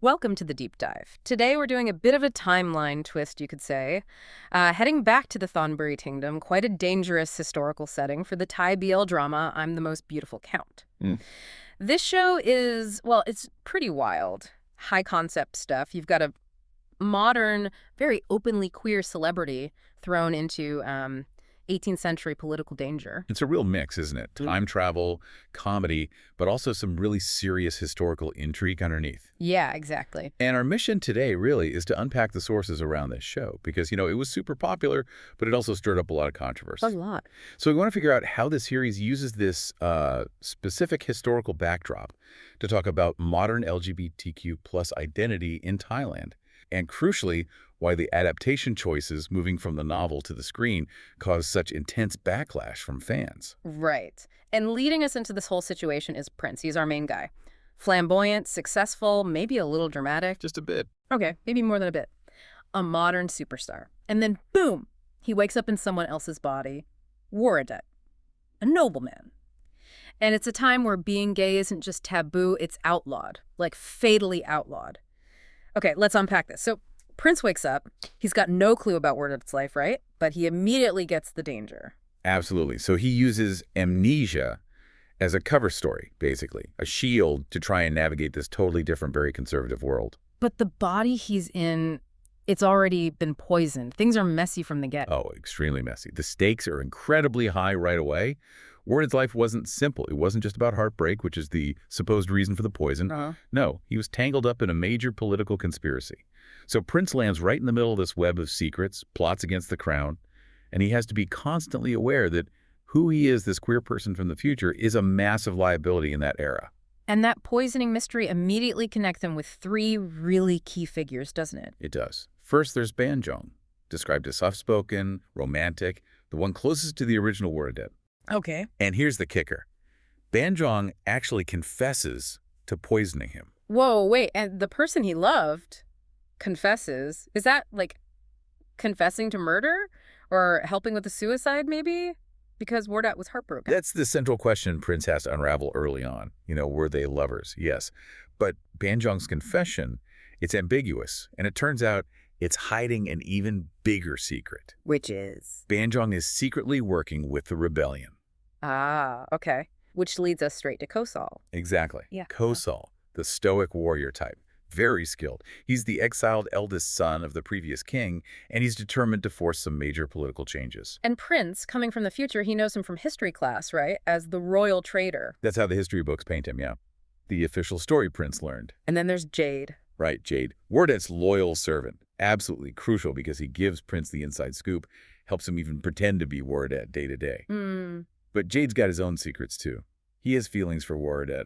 Welcome to the deep dive. Today we're doing a bit of a timeline twist, you could say. Heading back to the Thongburi Kingdom, quite a dangerous historical setting for the Thai BL drama I'm the Most Beautiful Count. Mm. This show is, well, it's pretty wild. High concept stuff. You've got a modern, very openly queer celebrity thrown into 18th century political danger. It's a real mix, isn't it? Time travel, comedy, but also some really serious historical intrigue underneath. Yeah, exactly. And our mission today really is to unpack the sources around this show because, it was super popular, but it also stirred up a lot of controversy. A lot. So we want to figure out how the series uses this specific historical backdrop to talk about modern LGBTQ plus identity in Thailand. And crucially, why the adaptation choices moving from the novel to the screen caused such intense backlash from fans. Right. And leading us into this whole situation is Prince. He's our main guy. Flamboyant, successful, maybe a little dramatic. Just a bit. Okay, maybe more than a bit. A modern superstar. And then, boom, he wakes up in someone else's body. Woradet, a nobleman. And it's a time where being gay isn't just taboo, it's outlawed, like fatally outlawed. Okay, let's unpack this. So Prince wakes up. He's got no clue about Woradet's life, right? But he immediately gets the danger. Absolutely. So he uses amnesia as a cover story, basically, a shield to try and navigate this totally different, very conservative world. But the body he's in, it's already been poisoned. Things are messy from the get. Oh, extremely messy. The stakes are incredibly high right away. Woradet's life wasn't simple. It wasn't just about heartbreak, which is the supposed reason for the poison. No, he was tangled up in a major political conspiracy. So Prince lands right in the middle of this web of secrets, plots against the crown, and he has to be constantly aware that who he is, this queer person from the future, is a massive liability in that era. And that poisoning mystery immediately connects him with three really key figures, doesn't it? It does. First, there's Banjong, described as soft-spoken, romantic, the one closest to the original Woradet. Okay. And here's the kicker. Banjong actually confesses to poisoning him. Whoa, wait, and the person he loved confesses. Is that, like, confessing to murder? Or helping with the suicide, maybe? Because Woradet was heartbroken. That's the central question Prince has to unravel early on. Were they lovers? Yes. But Banjong's confession, it's ambiguous. And it turns out it's hiding an even bigger secret. Which is? Banjong is secretly working with the rebellion. Ah, okay. Which leads us straight to Kosol. Exactly. Yeah. Kosol, the stoic warrior type. Very skilled. He's the exiled eldest son of the previous king, and he's determined to force some major political changes. And Prince, coming from the future, he knows him from history class, right? As the royal traitor. That's how the history books paint him, yeah. The official story Prince learned. And then there's Jade. Right, Jade. Woradet's loyal servant. Absolutely crucial because he gives Prince the inside scoop, helps him even pretend to be Woradet day to day. But Jade's got his own secrets, too. He has feelings for Woradet.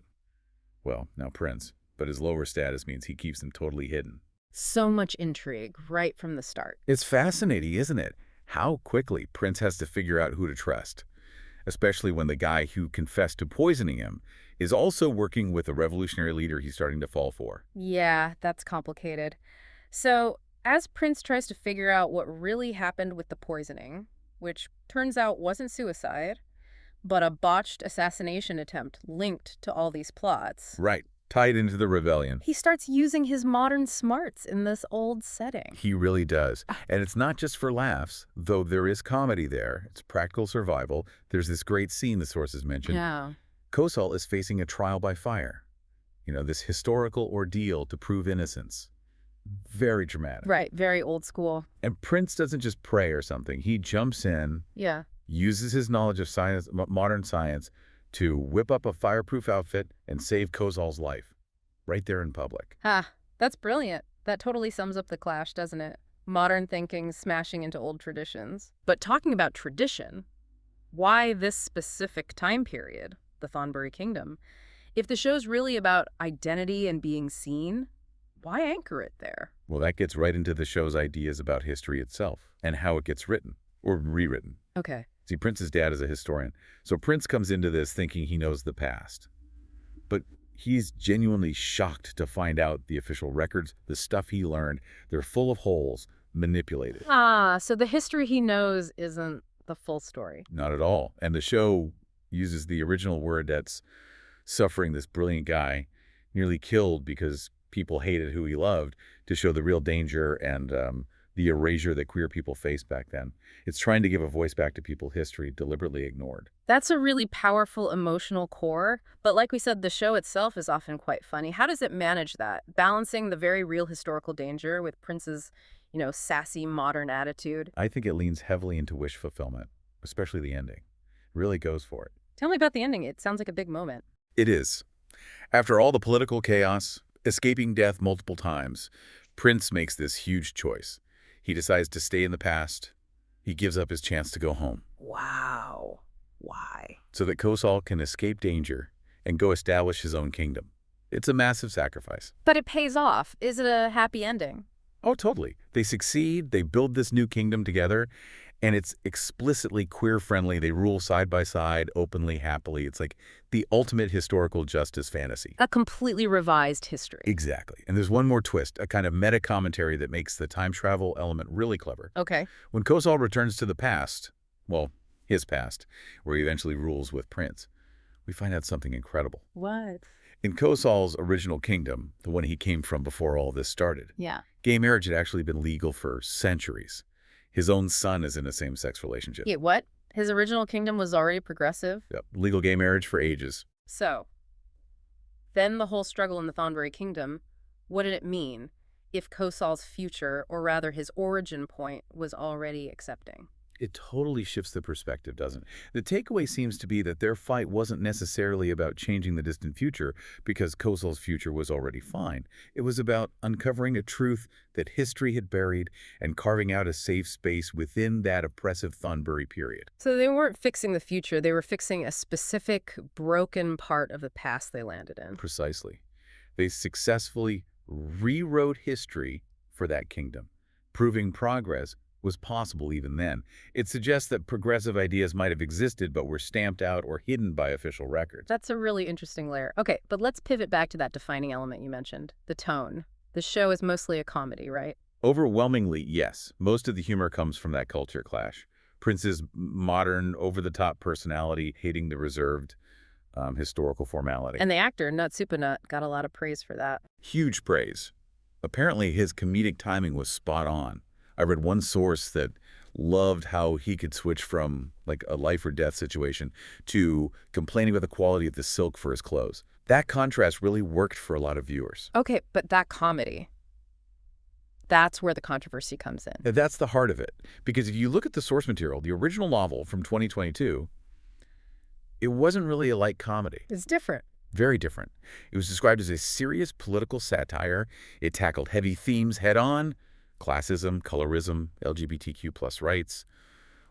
Well, now Prince. But his lower status means he keeps them totally hidden. So much intrigue right from the start. It's fascinating, isn't it? How quickly Prince has to figure out who to trust, especially when the guy who confessed to poisoning him is also working with a revolutionary leader he's starting to fall for. Yeah, that's complicated. So, as Prince tries to figure out what really happened with the poisoning, which turns out wasn't suicide, but a botched assassination attempt linked to all these plots. Right. Tied into the rebellion. He starts using his modern smarts in this old setting. He really does. And it's not just for laughs, though there is comedy there. It's practical survival. There's this great scene the sources mentioned. Yeah. Kosol is facing a trial by fire. This historical ordeal to prove innocence. Very dramatic. Right, very old school. And Prince doesn't just pray or something. He jumps in, Yeah. uses his knowledge of science, modern science, to whip up a fireproof outfit and save Kosol's life, right there in public. That's brilliant. That totally sums up the clash, doesn't it? Modern thinking smashing into old traditions. But talking about tradition, why this specific time period, the Thongburi Kingdom? If the show's really about identity and being seen, why anchor it there? Well, that gets right into the show's ideas about history itself and how it gets written or rewritten. Okay. See, Prince's dad is a historian, so Prince comes into this thinking he knows the past. But he's genuinely shocked to find out the official records, the stuff he learned, they're full of holes, manipulated. So the history he knows isn't the full story. Not at all. And the show uses the original Woradet's suffering, this brilliant guy, nearly killed because people hated who he loved to show the real danger and the erasure that queer people faced back then. It's trying to give a voice back to people history deliberately ignored. That's a really powerful emotional core, but like we said, the show itself is often quite funny. How does it manage that, balancing the very real historical danger with Prince's, sassy modern attitude? I think it leans heavily into wish fulfillment, especially the ending. It really goes for it. Tell me about the ending. It sounds like a big moment. It is. After all the political chaos, escaping death multiple times, Prince makes this huge choice. He decides to stay in the past. He gives up his chance to go home. Wow. Why? So that Kosol can escape danger and go establish his own kingdom. It's a massive sacrifice. But it pays off. Is it a happy ending? Oh, totally. They succeed, they build this new kingdom together, and it's explicitly queer-friendly. They rule side by side, openly, happily. It's like the ultimate historical justice fantasy. A completely revised history. Exactly. And there's one more twist, a kind of meta-commentary that makes the time travel element really clever. Okay. When Kosol returns to the past, well, his past, where he eventually rules with Prince, we find out something incredible. What? In Kosol's original kingdom, the one he came from before all this started, Yeah. gay marriage had actually been legal for centuries. His own son is in a same-sex relationship. Wait, what? His original kingdom was already progressive? Yep. Legal gay marriage for ages. So, then the whole struggle in the Thongburi Kingdom, what did it mean if Kosol's future, or rather his origin point, was already accepting? It totally shifts the perspective, doesn't it? The takeaway seems to be that their fight wasn't necessarily about changing the distant future because Kosol's future was already fine. It was about uncovering a truth that history had buried and carving out a safe space within that oppressive Thongburi period. So they weren't fixing the future, they were fixing a specific broken part of the past they landed in. Precisely. They successfully rewrote history for that kingdom, proving progress was possible even then. It suggests that progressive ideas might have existed but were stamped out or hidden by official records. That's a really interesting layer. Okay, but let's pivot back to that defining element you mentioned, the tone. The show is mostly a comedy, right? Overwhelmingly, yes. Most of the humor comes from that culture clash. Prince's modern, over-the-top personality hating the reserved historical formality. And the actor, Nut Supernut, got a lot of praise for that. Huge praise. Apparently, his comedic timing was spot on. I read one source that loved how he could switch from like a life or death situation to complaining about the quality of the silk for his clothes. That contrast really worked for a lot of viewers. Okay, but that comedy, that's where the controversy comes in. And that's the heart of it. Because if you look at the source material, the original novel from 2022, it wasn't really a light comedy. It's different. Very different. It was described as a serious political satire. It tackled heavy themes head-on: classism, colorism, LGBTQ+ rights,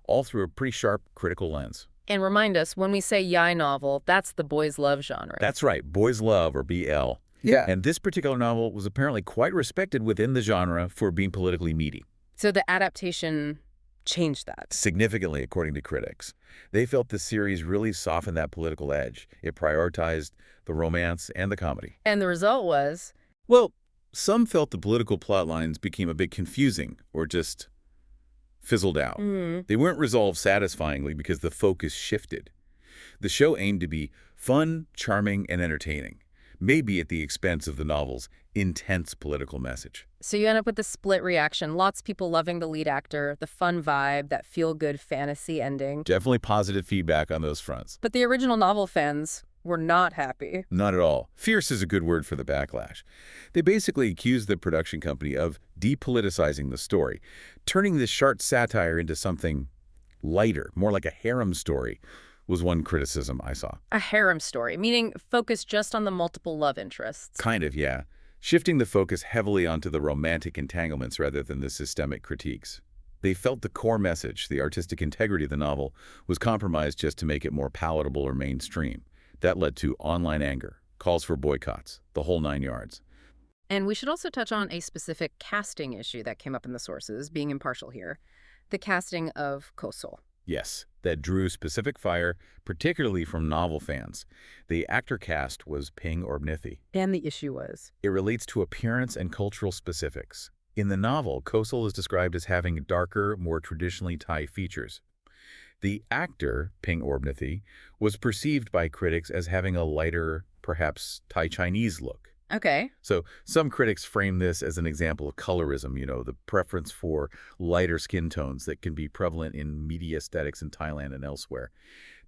all through a pretty sharp, critical lens. And remind us, when we say yaoi novel, that's the boys' love genre. That's right, boys love, or BL. Yeah. And this particular novel was apparently quite respected within the genre for being politically meaty. So the adaptation changed that. Significantly, according to critics. They felt the series really softened that political edge. It prioritized the romance and the comedy. And the result was? Well, some felt the political plot lines became a bit confusing or just fizzled out. They weren't resolved satisfyingly because the focus shifted. The show aimed to be fun, charming, and entertaining, maybe at the expense of the novel's intense political message. So you end up with a split reaction. Lots of people loving the lead actor, the fun vibe, that feel-good fantasy ending. Definitely positive feedback on those fronts. But the original novel fans were not happy. Not at all. Fierce is a good word for the backlash. They basically accused the production company of depoliticizing the story, turning this sharp satire into something lighter, more like a harem story, was one criticism I saw. A harem story, meaning focus just on the multiple love interests. Kind of, yeah. Shifting the focus heavily onto the romantic entanglements rather than the systemic critiques. They felt the core message, the artistic integrity of the novel, was compromised just to make it more palatable or mainstream. That led to online anger, calls for boycotts, the whole 9 yards. And we should also touch on a specific casting issue that came up in the sources, being impartial here. The casting of Kosol. Yes, that drew specific fire, particularly from novel fans. The actor cast was Ping Orbnithi. And the issue was? It relates to appearance and cultural specifics. In the novel, Kosol is described as having darker, more traditionally Thai features. The actor, Ping Orbnithi, was perceived by critics as having a lighter, perhaps Thai Chinese look. Okay. So some critics frame this as an example of colorism, the preference for lighter skin tones that can be prevalent in media aesthetics in Thailand and elsewhere.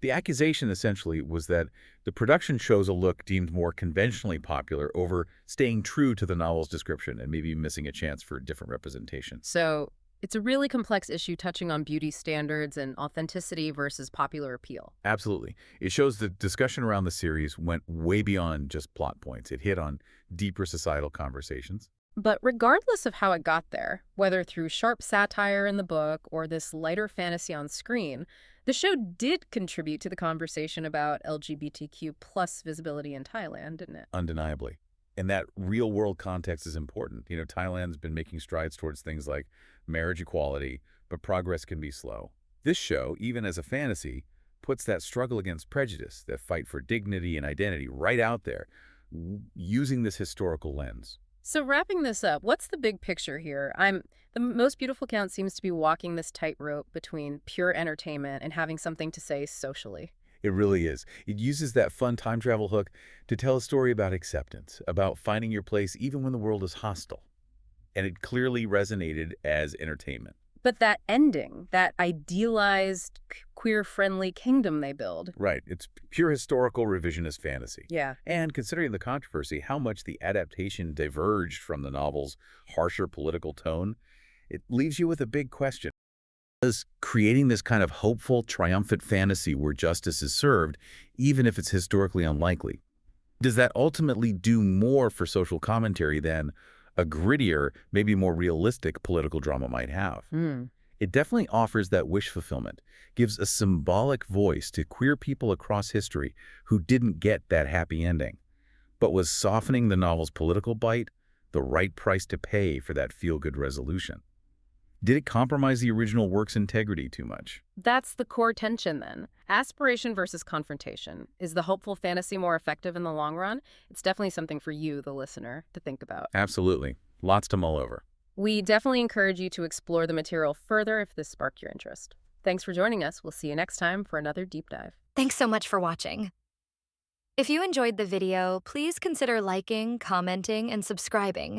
The accusation essentially was that the production chose a look deemed more conventionally popular over staying true to the novel's description and maybe missing a chance for different representation. So it's a really complex issue touching on beauty standards and authenticity versus popular appeal. Absolutely. It shows the discussion around the series went way beyond just plot points. It hit on deeper societal conversations. But regardless of how it got there, whether through sharp satire in the book or this lighter fantasy on screen, the show did contribute to the conversation about LGBTQ plus visibility in Thailand, didn't it? Undeniably. And that real-world context is important. Thailand's been making strides towards things like marriage equality, but progress can be slow. This show, even as a fantasy, puts that struggle against prejudice, that fight for dignity and identity right out there, using this historical lens. So wrapping this up, what's the big picture here? The Most Beautiful Count seems to be walking this tightrope between pure entertainment and having something to say socially. It really is. It uses that fun time travel hook to tell a story about acceptance, about finding your place even when the world is hostile. And it clearly resonated as entertainment. But that ending, that idealized queer-friendly kingdom they build. Right. It's pure historical revisionist fantasy. Yeah. And considering the controversy, how much the adaptation diverged from the novel's harsher political tone, it leaves you with a big question. Does creating this kind of hopeful, triumphant fantasy where justice is served, even if it's historically unlikely, does that ultimately do more for social commentary than a grittier, maybe more realistic political drama might have? It definitely offers that wish fulfillment, gives a symbolic voice to queer people across history who didn't get that happy ending, but was softening the novel's political bite, the right price to pay for that feel-good resolution. Did it compromise the original work's integrity too much? That's the core tension then. Aspiration versus confrontation. Is the hopeful fantasy more effective in the long run? It's definitely something for you, the listener, to think about. Absolutely. Lots to mull over. We definitely encourage you to explore the material further if this sparked your interest. Thanks for joining us. We'll see you next time for another deep dive. Thanks so much for watching. If you enjoyed the video, please consider liking, commenting, and subscribing.